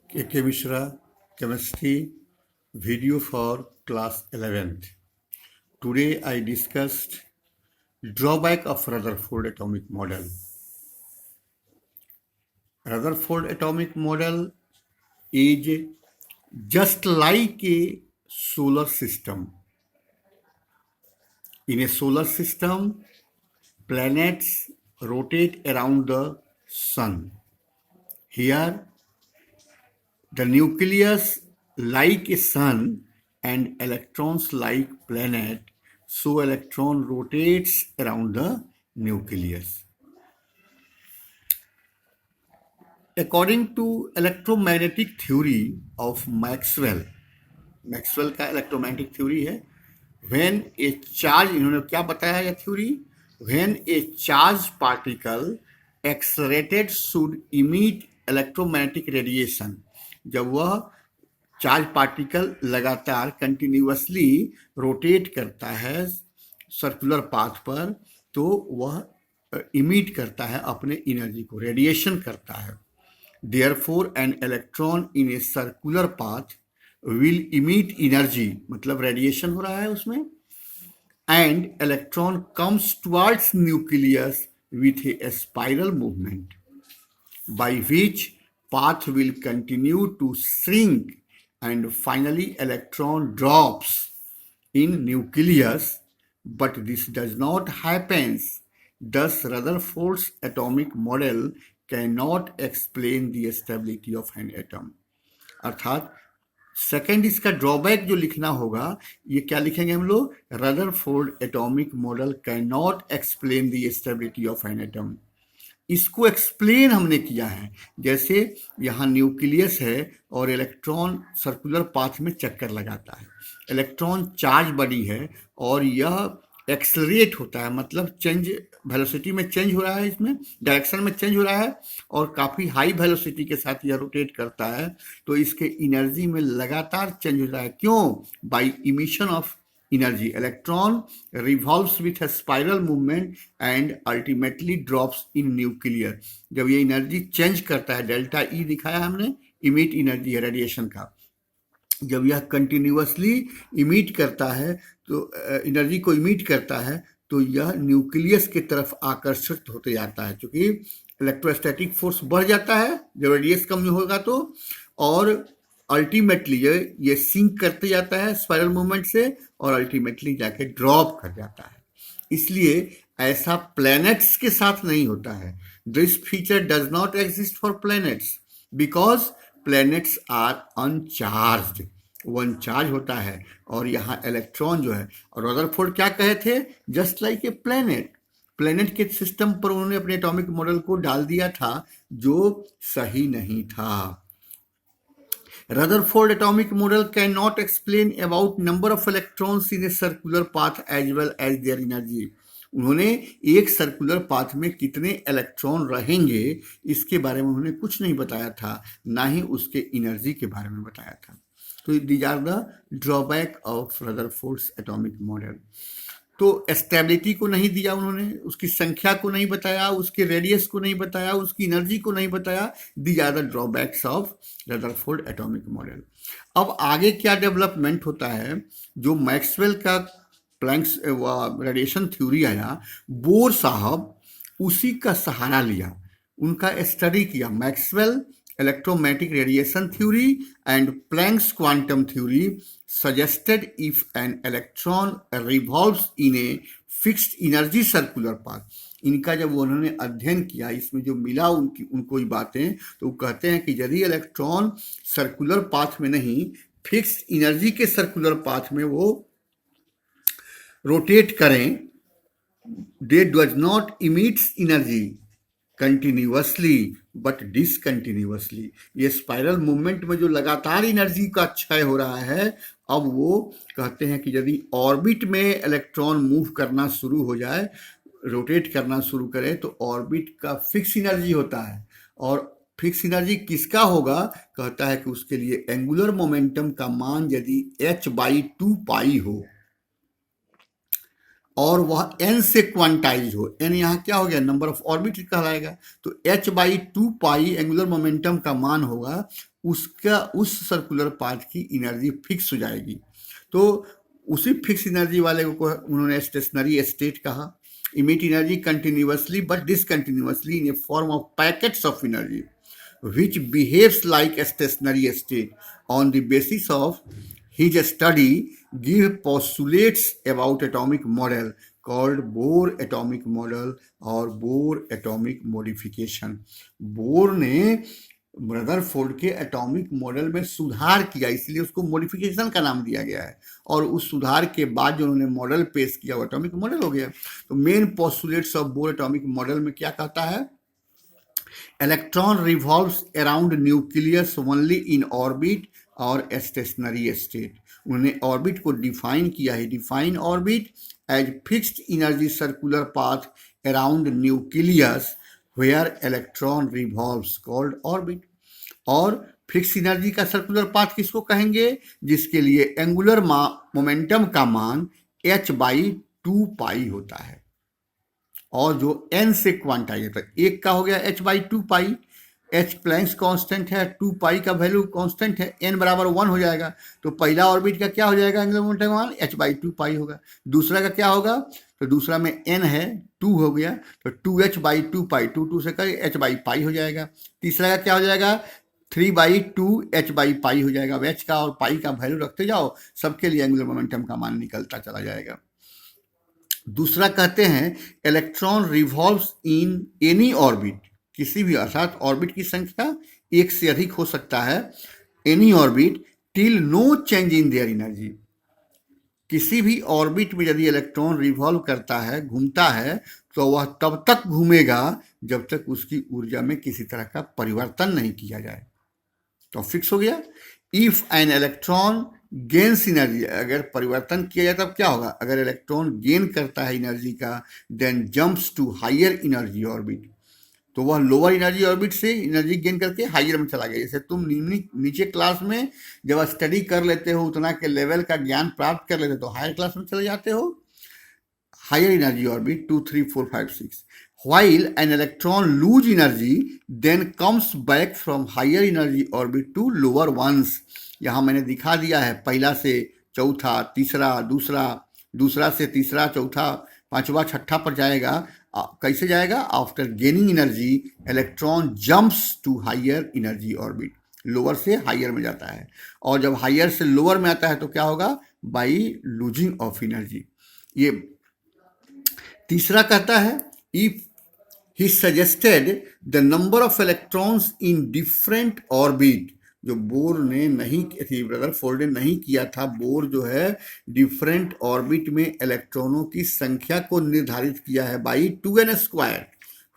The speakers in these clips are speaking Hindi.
K.K. Mishra, Chemistry, video for class 11th. Today I discussed drawback of Rutherford atomic model. Rutherford atomic model is just like a solar system. In a solar system, planets rotate around the sun. Here, the nucleus like a sun and electrons like planet, so electron rotates around the nucleus. According to electromagnetic theory of Maxwell का इलेक्ट्रोमैग्नेटिक थ्योरी है, when a charge, इन्होंने क्या बताया यह theory, when a charged particle accelerated should emit electromagnetic radiation. जब वह चार्ज पार्टिकल लगातार कंटिन्यूअसली रोटेट करता है सर्कुलर पाथ पर, तो वह इमिट करता है अपने एनर्जी को, रेडिएशन करता है. Therefore N electron in a circular path will emit energy, मतलब रेडिएशन हो रहा है उसमें, and electron comes towards nucleus with A spiral movement by which path will continue to shrink and finally electron drops in nucleus, but this does not happen. Thus Rutherford's atomic model cannot explain the stability of an atom. अर्थात सेकेंड इसका ड्रॉबैक जो लिखना होगा, ये क्या लिखेंगे हम लोग, Rutherford atomic model can not explain the stability of an atom. इसको एक्सप्लेन हमने किया है, जैसे यहाँ न्यूक्लियस है और इलेक्ट्रॉन सर्कुलर पाथ में चक्कर लगाता है, इलेक्ट्रॉन चार्ज बॉडी है और यह एक्सलरेट होता है, मतलब चेंज वेलोसिटी में चेंज हो रहा है, इसमें डायरेक्शन में चेंज हो रहा है और काफ़ी हाई वेलोसिटी के साथ यह रोटेट करता है, तो इसके एनर्जी में लगातार चेंज हो रहा है. क्यों? By emission of energy. Electron revolves with a spiral movement and ultimately drops in nuclear. जब ये एनर्जी चेंज करता है, डेल्टा ई दिखाया हमने, इमिट एनर्जी है रेडिएशन का, जब यह कंटिन्यूअसली इमिट करता है, तो एनर्जी को इमिट करता है, तो यह न्यूक्लियस की तरफ आकर्षित होते जाता है, क्योंकि इलेक्ट्रोस्टैटिक फोर्स बढ़ जाता है जब रेडियस कम होगा तो, और अल्टीमेटली ये सिंक करते जाता है स्पाइरल मूवमेंट से और अल्टीमेटली जाके ड्रॉप कर जाता है. इसलिए ऐसा प्लैनेट्स के साथ नहीं होता है. This feature does not exist for planets because planets are uncharged. वो अनचार्ज होता है और यहाँ इलेक्ट्रॉन जो है, और रदरफोर्ड क्या कहे थे, just like a planet. Planet के सिस्टम पर उन्होंने अपने एटॉमिक मॉडल को डाल दिया था जो सही नहीं था. Rutherford atomic model cannot explain about number of electrons in a circular path as well as their energy. उन्होंने एक सर्कुलर पाथ में कितने इलेक्ट्रॉन रहेंगे इसके बारे में उन्होंने कुछ नहीं बताया था, ना ही उसके एनर्जी के बारे में बताया था. तो these are the drawback of Rutherford's atomic model. तो स्टेबिलिटी को नहीं दिया उन्होंने, उसकी संख्या को नहीं बताया, उसके रेडियस को नहीं बताया, उसकी एनर्जी को नहीं बताया. These are the drawbacks of Rutherford atomic model. अब आगे क्या डेवलपमेंट होता है, जो मैक्सवेल का प्लैंक्स रेडिएशन थ्योरी आया, बोर साहब उसी का सहारा लिया, उनका स्टडी किया. Maxwell electromagnetic radiation theory and Planck's quantum theory suggested if an electron revolves in a fixed energy circular path. इनका जब उन्होंने अध्ययन किया, इसमें जो मिला उनको ये बातें, तो वो कहते हैं कि यदि इलेक्ट्रॉन सर्कुलर पाथ में नहीं, फिक्स्ड एनर्जी के सर्कुलर पाथ में वो रोटेट करें, they does not emit energy continuously but discontinuously. ये स्पाइरल मूवमेंट में जो लगातार एनर्जी का क्षय हो रहा है, अब वो कहते हैं कि यदि ऑर्बिट में इलेक्ट्रॉन मूव करना शुरू हो जाए, रोटेट करना शुरू करे, तो ऑर्बिट का फिक्स एनर्जी होता है, और फिक्स एनर्जी किसका होगा, कहता है कि उसके लिए एंगुलर मोमेंटम का मान यदि h/2π हो और वह n से क्वांटाइज हो, n यहाँ क्या हो गया, नंबर ऑफ ऑर्बिट कहलाएगा, तो h/2π एंगुलर मोमेंटम का मान होगा, उसका उस सर्कुलर पाथ की एनर्जी फिक्स हो जाएगी। तो उसी फिक्स एनर्जी वाले को उन्होंने स्टेशनरी स्टेट कहा। emit energy continuously but discontinuously in a form of packets of energy which behaves like a stationary state. On the basis of his study, give postulates about atomic model called Bohr atomic model और बोर एटॉमिक मॉडिफिकेशन। बोर ने रदरफोर्ड के एटॉमिक मॉडल में सुधार किया, इसलिए उसको मॉडिफिकेशन का नाम दिया गया है। और उस सुधार के बाद जो उन्होंने मॉडल पेश किया वो एटॉमिक मॉडल हो गया। तो main postulates of Bohr atomic model में क्या कहता है? Electron revolves around nucleus only in orbit और स्टेशनरी स्टेट। उन्होंने ऑर्बिट को डिफाइन किया है, define orbit as fixed energy circular path around nucleus where electron revolves called orbit. और फिक्स एनर्जी का सर्कुलर पाथ किसको कहेंगे? जिसके लिए एंगुलर मोमेंटम का मान h/2 होता है और जो n से क्वांटाइज है। तो एक का हो गया h/2, h प्लैंक्स कांस्टेंट है, 2 का वैल्यू कांस्टेंट है, n बराबर 1 हो जाएगा। तो पहला ऑर्बिट का क्या हो जाएगा एंगुलर मोमेंटम मान? h/2 होगा। दूसरा का क्या होगा? तो दूसरा में n है, 2 हो गया, तो 2h/2, 2 से कर h/π हो जाएगा। तीसरा का क्या हो जाएगा? 3/2 h/π हो जाएगा। h का और पाई का वैल्यू रखते जाओ, सबके लिए एंगुलर मोमेंटम का मान निकलता चला जाएगा। दूसरा कहते हैं electron revolves in any orbit, किसी भी, अर्थात ऑर्बिट की संख्या एक से अधिक हो सकता है, any orbit till no change in there energy. किसी भी ऑर्बिट में यदि इलेक्ट्रॉन रिवॉल्व करता है, घूमता है, तो वह तब तक घूमेगा जब तक उसकी ऊर्जा में किसी तरह का परिवर्तन नहीं किया जाए। तो फिक्स हो गया। If an electron gains energy, अगर परिवर्तन किया जाए तब क्या होगा? अगर इलेक्ट्रॉन गेन करता है एनर्जी का, then jumps to higher energy orbit, तो वह लोअर एनर्जी ऑर्बिट से एनर्जी गेन करके हायर में चला गया। जैसे तुम नीचे क्लास में जब स्टडी कर लेते हो, उतना के लेवल का ज्ञान प्राप्त कर लेते हो, तो हायर क्लास में चले जाते हो, higher energy orbit 2, 3, 4, 5, 6। While an electron lose energy, then comes back from higher energy orbit to lower ones. यहाँ मैंने दिखा दिया है, पहला से चौथा, तीसरा, दूसरा, दूसरा से तीसरा, चौथा, पांचवा, छठा पर जाएगा। कैसे जाएगा? After gaining energy electron jumps to higher energy orbit, lower से हायर में जाता है। और जब हायर से लोअर में आता है तो क्या होगा? By losing of energy. ये तीसरा कहता है if he suggested the number of electrons in different orbit, जो बोर ने नहीं थी, रदरफोर्ड ने नहीं किया था। बोर जो है डिफरेंट ऑर्बिट में इलेक्ट्रॉनों की संख्या को निर्धारित किया है by 2n²,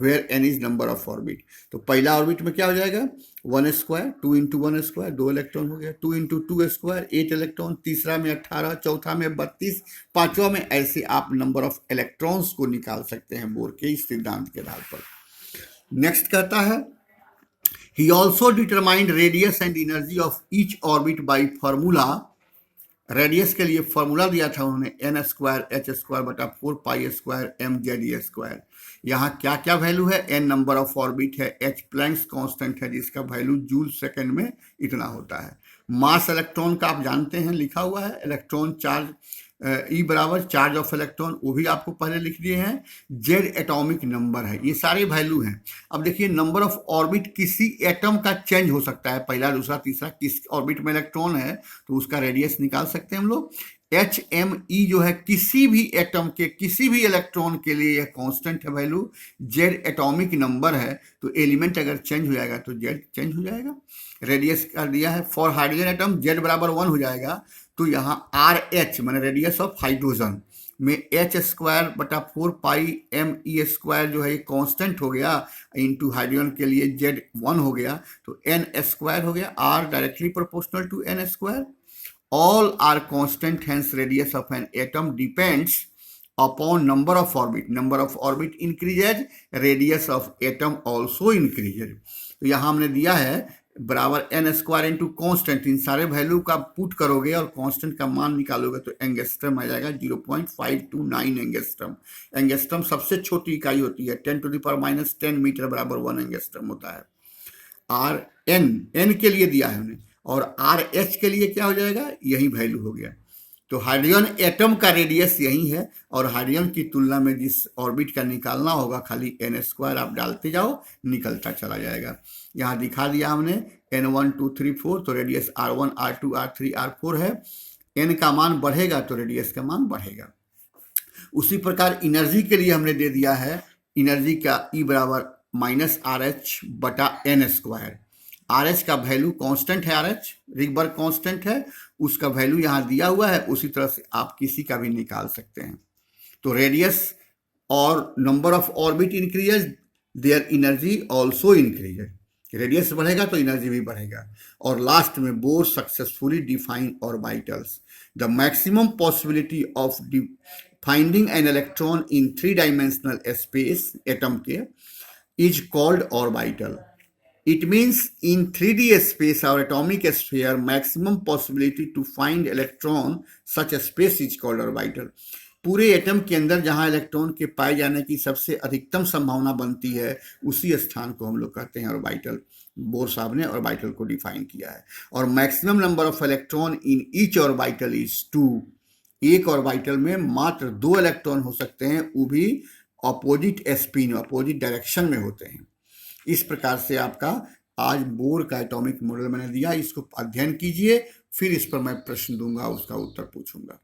where n is number of orbit. तो पहला ऑर्बिट में क्या हो जाएगा? 1², 2 × 1², 2 इलेक्ट्रॉन हो गया, 2 × 2², 8 इलेक्ट्रॉन, तीसरा में 18, चौथा में 32, पांचवा में, ऐसे आप नंबर ऑफ इलेक्ट्रॉन्स को निकाल सकते हैं बोर के इस सिद्धांत के आधार पर। नेक्स्ट कहता है he also determined radius and energy of each orbit by formula. Radius के लिए फॉर्मूला दिया था उन्होंने, n² h²/4π² mze²। यहाँ क्या क्या वैल्यू है? n नंबर ऑफ ऑर्बिट है, h प्लैंक्स कांस्टेंट है जिसका वैल्यू जूल सेकंड में इतना होता है। मास इलेक्ट्रॉन का आप जानते हैं, लिखा हुआ है, इलेक्ट्रॉन चार्ज E बराबर चार्ज ऑफ इलेक्ट्रॉन, वो भी आपको पहले लिख दिए हैं। जेड एटॉमिक नंबर है, ये सारे वैल्यू हैं। अब देखिए नंबर ऑफ ऑर्बिट किसी एटम का चेंज हो सकता है, पहला, दूसरा, तीसरा, किस ऑर्बिट में इलेक्ट्रॉन है तो उसका रेडियस निकाल सकते हैं हम लोग। HME जो है किसी भी एटम के किसी भी इलेक्ट्रॉन के लिए यह कांस्टेंट है वैल्यू। जेड एटॉमिक नंबर है, तो एलिमेंट अगर चेंज हो जाएगा तो जेड चेंज हो जाएगा। रेडियस कर दिया है फॉर हाइड्रोजन एटम, जेड बराबर 1 हो जाएगा। तो यहाँ RH माने रेडियस ऑफ हाइड्रोजन में h²/4π me² जो है ये कांस्टेंट हो गया, इनटू हाइड्रोजन के लिए जेड 1 हो गया, तो n² हो गया। R directly proportional to n²। All are constant, hence radius of an atom depends upon number of orbit. Number of orbit increases, radius of atom also increases. तो यहाँ हमने दिया है बराबर n² इंटू कॉन्स्टेंट, इन सारे वैल्यू का पुट करोगे और कांस्टेंट का मान निकालोगे तो एंगस्ट्रम आ जाएगा 0.529 एंगस्ट्रम। एंगस्ट्रम सबसे छोटी इकाई होती है, 10⁻⁻10 मीटर बराबर 1 एंगस्ट्रम होता है। और एन के लिए दिया है उन्हें, और आर एच के लिए क्या हो जाएगा, यही वैल्यू हो गया। तो हाइड्रोजन एटम का रेडियस यही है, और हाइड्रोजन की तुलना में जिस ऑर्बिट का निकालना होगा खाली n² आप डालते जाओ, निकलता चला जाएगा। यहाँ दिखा दिया हमने n1 2 3 4, तो radius r1 r2 r3 r4 है। n का मान बढ़ेगा तो रेडियस का मान बढ़ेगा। उसी प्रकार एनर्जी के लिए हमने दे दिया है, एनर्जी का E बराबर -RH/n²। आर एच का वैल्यू कांस्टेंट है, आर एच रिगबर्ग कांस्टेंट है, उसका वैल्यू यहाँ दिया हुआ है, उसी तरह से आप किसी का भी निकाल सकते हैं। तो रेडियस और number of orbit increases, there energy also increases. Radius बढ़ेगा तो एनर्जी भी बढ़ेगा। और लास्ट में Bohr successfully define orbitals, the maximum possibility of finding an electron in 3 dimensional space atom के is called orbital. It means in 3D space or atomic sphere, maximum possibility to find electron such a space is called orbital. पूरे एटम के अंदर जहां इलेक्ट्रॉन के पाए जाने की सबसे अधिकतम संभावना बनती है, उसी स्थान को हम लोग कहते हैं ऑर्बिटल। बोर साहब ने ऑर्बिटल को डिफाइन किया है। और maximum number of electron in each orbital is 2। एक ऑर्बिटल में मात्र 2 इलेक्ट्रॉन हो सकते हैं, वो भी अपोजिट स्पिन, अपोजिट डायरेक्शन में होते हैं। इस प्रकार से आपका आज बोर का एटॉमिक मॉडल मैंने दिया, इसको अध्ययन कीजिए, फिर इस पर मैं प्रश्न दूंगा, उसका उत्तर पूछूंगा।